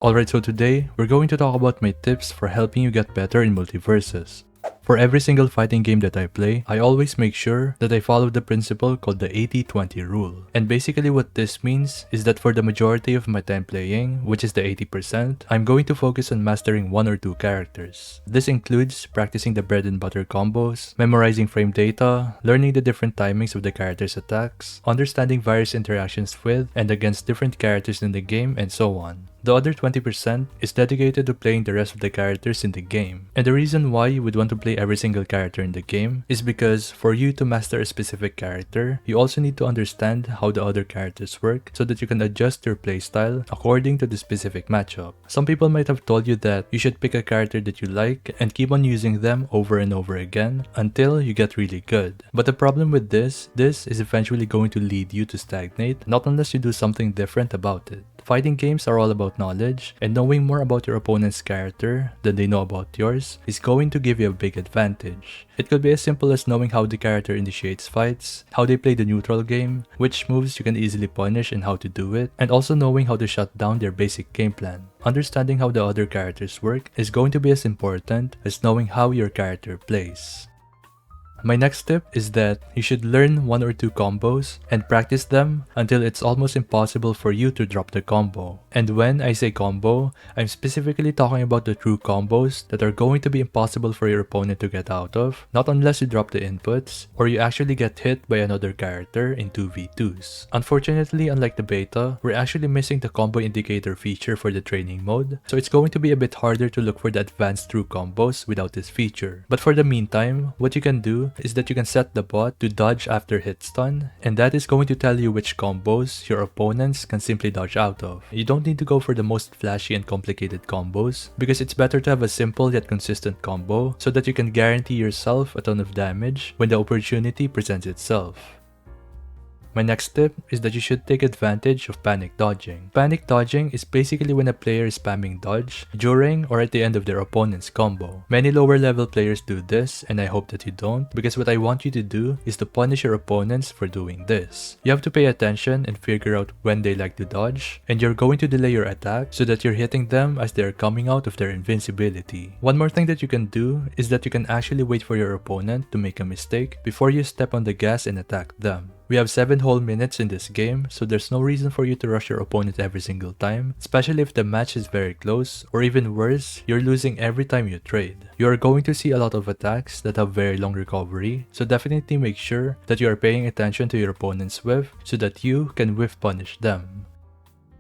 Alright, so today, we're going to talk about my tips for helping you get better in Multiversus. For every single fighting game that I play, I always make sure that I follow the principle called the 80-20 rule. And basically what this means is that for the majority of my time playing, which is the 80%, I'm going to focus on mastering one or two characters. This includes practicing the bread and butter combos, memorizing frame data, learning the different timings of the character's attacks, understanding various interactions with and against different characters in the game, and so on. The other 20% is dedicated to playing the rest of the characters in the game. And the reason why you would want to play every single character in the game is because for you to master a specific character, you also need to understand how the other characters work so that you can adjust your playstyle according to the specific matchup. Some people might have told you that you should pick a character that you like and keep on using them over and over again until you get really good. But the problem with this is eventually going to lead you to stagnate, not unless you do something different about it. Fighting games are all about knowledge, and knowing more about your opponent's character than they know about yours is going to give you a big advantage. It could be as simple as knowing how the character initiates fights, how they play the neutral game, which moves you can easily punish and how to do it, and also knowing how to shut down their basic game plan. Understanding how the other characters work is going to be as important as knowing how your character plays. My next tip is that you should learn one or two combos and practice them until it's almost impossible for you to drop the combo. And when I say combo, I'm specifically talking about the true combos that are going to be impossible for your opponent to get out of, not unless you drop the inputs or you actually get hit by another character in 2v2s. Unfortunately, unlike the beta, we're actually missing the combo indicator feature for the training mode, so it's going to be a bit harder to look for the advanced true combos without this feature. But for the meantime, what you can do is that you can set the bot to dodge after hit stun, and that is going to tell you which combos your opponents can simply dodge out of. You don't need to go for the most flashy and complicated combos, because it's better to have a simple yet consistent combo so that you can guarantee yourself a ton of damage when the opportunity presents itself. My next tip is that you should take advantage of panic dodging. Panic dodging is basically when a player is spamming dodge during or at the end of their opponent's combo. Many lower level players do this, and I hope that you don't, because what I want you to do is to punish your opponents for doing this. You have to pay attention and figure out when they like to dodge, and you're going to delay your attack so that you're hitting them as they're coming out of their invincibility. One more thing that you can do is that you can actually wait for your opponent to make a mistake before you step on the gas and attack them. We have 7 whole minutes in this game, so there's no reason for you to rush your opponent every single time, especially if the match is very close, or even worse, you're losing every time you trade. You are going to see a lot of attacks that have very long recovery, so definitely make sure that you are paying attention to your opponent's whiff so that you can whiff punish them.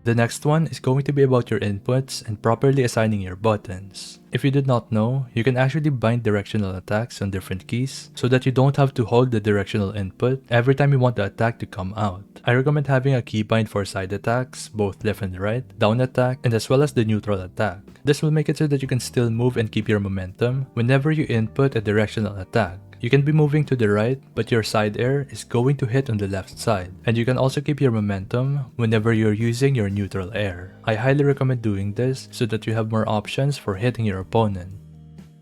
The next one is going to be about your inputs and properly assigning your buttons. If you did not know, you can actually bind directional attacks on different keys so that you don't have to hold the directional input every time you want the attack to come out. I recommend having a keybind for side attacks, both left and right, down attack, and as well as the neutral attack. This will make it so that you can still move and keep your momentum whenever you input a directional attack. You can be moving to the right, but your side air is going to hit on the left side. And you can also keep your momentum whenever you're using your neutral air. I highly recommend doing this so that you have more options for hitting your opponent.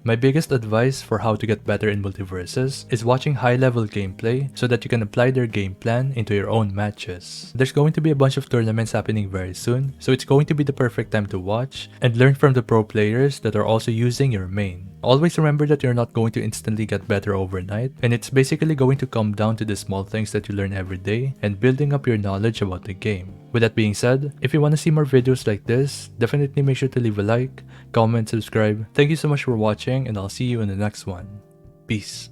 My biggest advice for how to get better in Multiversus is watching high-level gameplay so that you can apply their game plan into your own matches. There's going to be a bunch of tournaments happening very soon, so it's going to be the perfect time to watch and learn from the pro players that are also using your main. Always remember that you're not going to instantly get better overnight, and it's basically going to come down to the small things that you learn every day and building up your knowledge about the game. With that being said, if you want to see more videos like this, definitely make sure to leave a like, comment, subscribe. Thank you so much for watching, and I'll see you in the next one. Peace.